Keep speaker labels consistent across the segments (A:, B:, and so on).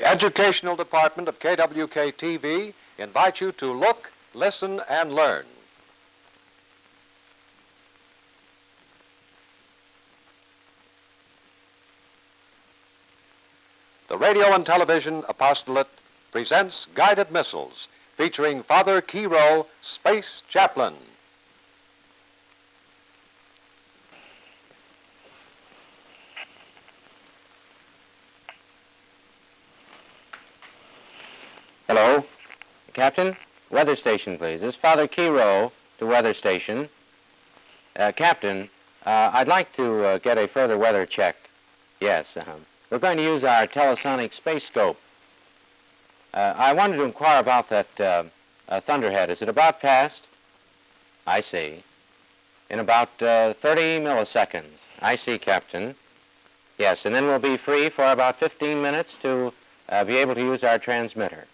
A: The Educational Department of KWK-TV invites you to look, listen, and learn. The Radio and Television Apostolate presents Guided Missiles, featuring Father Chi-Rho, Space Chaplain.
B: Hello, Captain. Weather station, please. This is Father Chi-Rho to weather station. Captain, I'd like to get a further weather check. Yes, we're going to use our telesonic space scope. I wanted to inquire about that thunderhead. Is it about past? I see. In about 30 milliseconds. I see, Captain. Yes, and then we'll be free for about 15 minutes to be able to use our transmitter.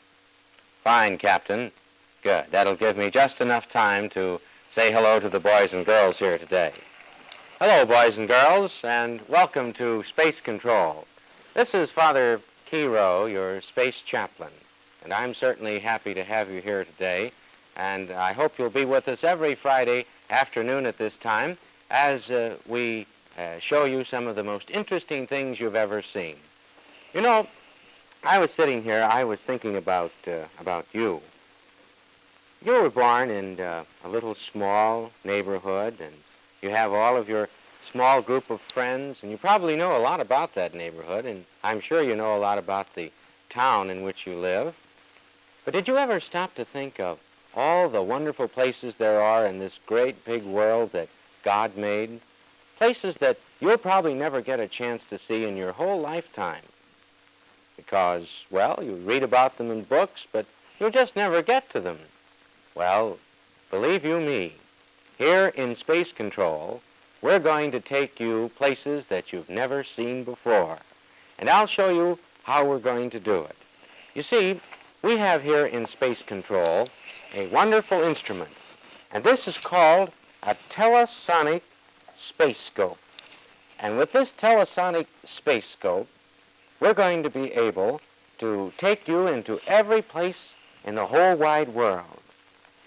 B: Fine, Captain. Good. That'll give me just enough time to say hello to the boys and girls here today. Hello, boys and girls, and welcome to Space Control. This is Father Chi-Rho, your space chaplain, and I'm certainly happy to have you here today, and I hope you'll be with us every Friday afternoon at this time as we show you some of the most interesting things you've ever seen. You know, I was sitting here, I was thinking about you. You were born in a little small neighborhood, and you have all of your small group of friends, and you probably know a lot about that neighborhood, and I'm sure you know a lot about the town in which you live. But did you ever stop to think of all the wonderful places there are in this great big world that God made? Places that you'll probably never get a chance to see in your whole lifetime. Because, well, you read about them in books, but you'll just never get to them. Well, believe you me, here in Space Control, we're going to take you places that you've never seen before. And I'll show you how we're going to do it. You see, we have here in Space Control a wonderful instrument, and this is called a telesonic space scope. And with this telesonic space scope, we're going to be able to take you into every place in the whole wide world.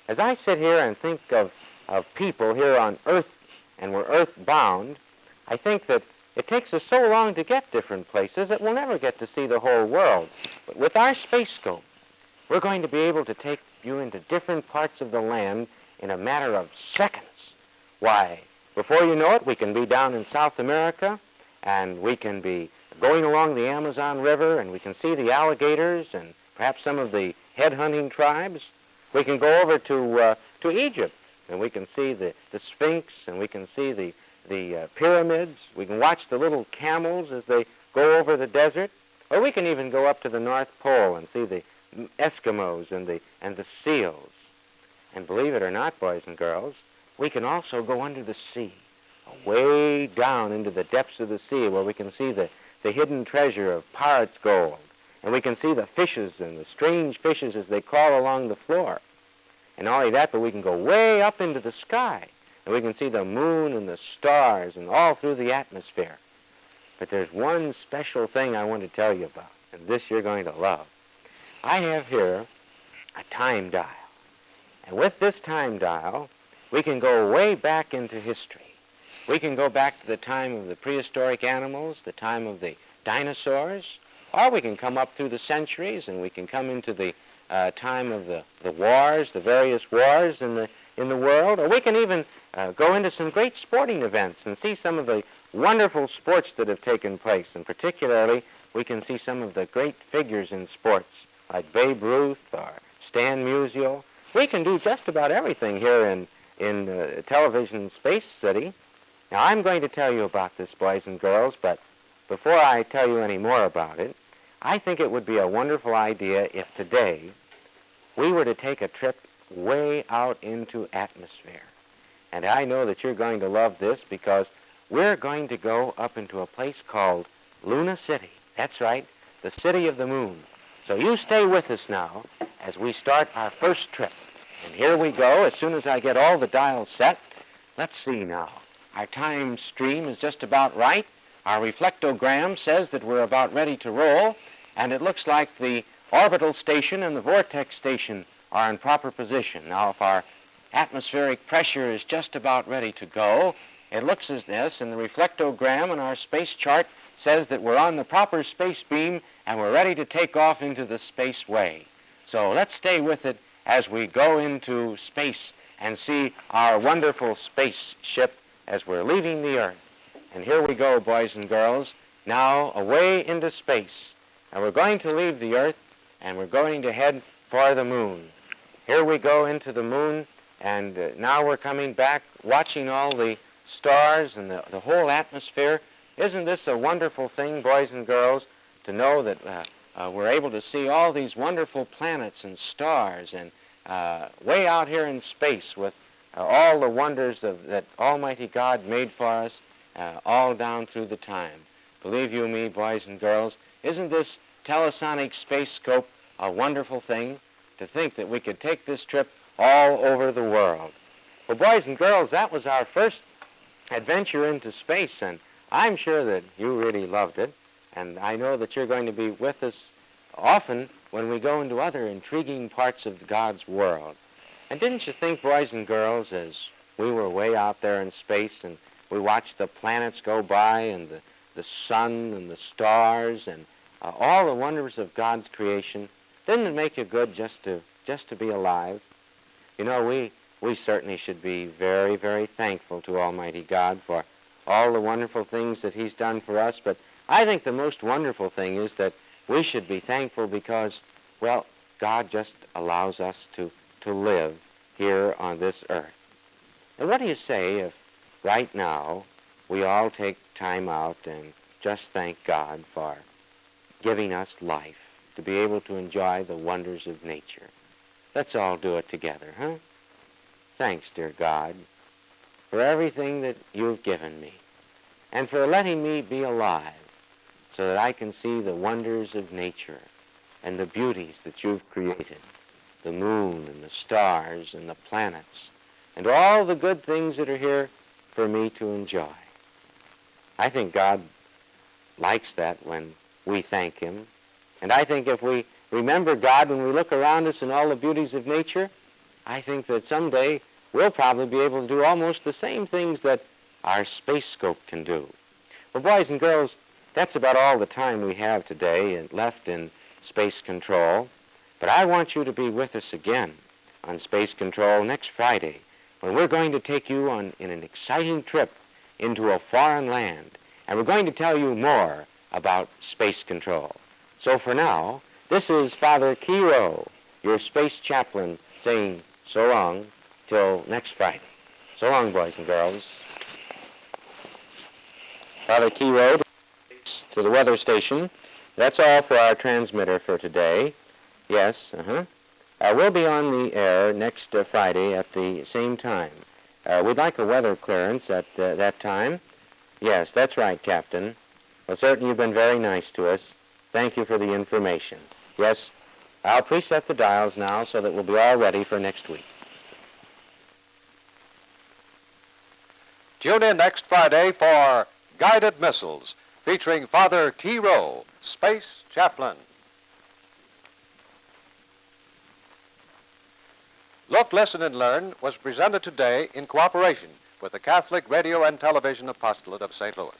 B: As I sit here and think of people here on Earth, and we're earthbound, I think that it takes us so long to get different places that we'll never get to see the whole world. But with our space scope, we're going to be able to take you into different parts of the land in a matter of seconds. Why, before you know it, we can be down in South America, and we can be going along the Amazon River, and we can see the alligators and perhaps some of the head-hunting tribes. We can go over to Egypt, and we can see the Sphinx, and we can see the pyramids. We can watch the little camels as they go over the desert. Or we can even go up to the North Pole and see the Eskimos and the seals. And believe it or not, boys and girls, we can also go under the sea, way down into the depths of the sea, where we can see the hidden treasure of pirates' gold. And we can see the fishes and the strange fishes as they crawl along the floor. And not only that, but we can go way up into the sky, and we can see the moon and the stars and all through the atmosphere. But there's one special thing I want to tell you about, and this you're going to love. I have here a time dial. And with this time dial, we can go way back into history. We can go back to the time of the prehistoric animals, the time of the dinosaurs, or we can come up through the centuries, and we can come into the time of the wars, the various wars in the world, or we can even go into some great sporting events and see some of the wonderful sports that have taken place, and particularly we can see some of the great figures in sports, like Babe Ruth or Stan Musial. We can do just about everything here in Television Space City. Now, I'm going to tell you about this, boys and girls, but before I tell you any more about it, I think it would be a wonderful idea if today we were to take a trip way out into atmosphere. And I know that you're going to love this because we're going to go up into a place called Luna City. That's right, the city of the moon. So you stay with us now as we start our first trip. And here we go. As soon as I get all the dials set, let's see now. Our time stream is just about right. Our reflectogram says that we're about ready to roll. and it looks like the orbital station and the vortex station are in proper position. Now, if our atmospheric pressure is just about ready to go, it looks as this, and the reflectogram on our space chart says that we're on the proper space beam and we're ready to take off into the spaceway. So let's stay with it as we go into space and see our wonderful spaceship as we're leaving the Earth. And here we go, boys and girls, now away into space. And we're going to leave the Earth and we're going to head for the moon. Here we go into the moon, and now we're coming back, watching all the stars and the whole atmosphere. Isn't this a wonderful thing, boys and girls, to know that we're able to see all these wonderful planets and stars, and way out here in space with all the wonders that Almighty God made for us all down through the time. Believe you me, boys and girls, isn't this telesonic space scope a wonderful thing? To think that we could take this trip all over the world. Well, boys and girls, that was our first adventure into space, and I'm sure that you really loved it, and I know that you're going to be with us often when we go into other intriguing parts of God's world. And didn't you think, boys and girls, as we were way out there in space and we watched the planets go by and the sun and the stars and all the wonders of God's creation, didn't it make you good just to be alive? You know, we certainly should be very, very thankful to Almighty God for all the wonderful things that He's done for us, but I think the most wonderful thing is that we should be thankful because, well, God just allows us to live here on this earth. And what do you say if right now we all take time out and just thank God for giving us life, to be able to enjoy the wonders of nature? Let's all do it together, huh? Thanks, dear God, for everything that you've given me, and for letting me be alive so that I can see the wonders of nature and the beauties that you've created, the moon and the stars and the planets, and all the good things that are here for me to enjoy. I think God likes that when we thank Him. And I think if we remember God when we look around us and all the beauties of nature, I think that someday we'll probably be able to do almost the same things that our space scope can do. Well, boys and girls, that's about all the time we have today and left in Space Control. But I want you to be with us again on Space Control next Friday, when we're going to take you in an exciting trip into a foreign land, and we're going to tell you more about space control. So for now, this is Father Chi-Rho, your space chaplain, saying so long till next Friday. So long, boys and girls. Father Chi-Rho to the weather station. That's all for our transmitter for today. Yes, we'll be on the air next Friday at the same time. We'd like a weather clearance at that time. Yes, that's right, Captain. Well, certainly you've been very nice to us. Thank you for the information. Yes, I'll preset the dials now so that we'll be all ready for next week.
A: Tune in next Friday for Guided Missiles, featuring Father Chi-Rho, Space Chaplain. Look, Listen, and Learn was presented today in cooperation with the Catholic Radio and Television Apostolate of St. Louis.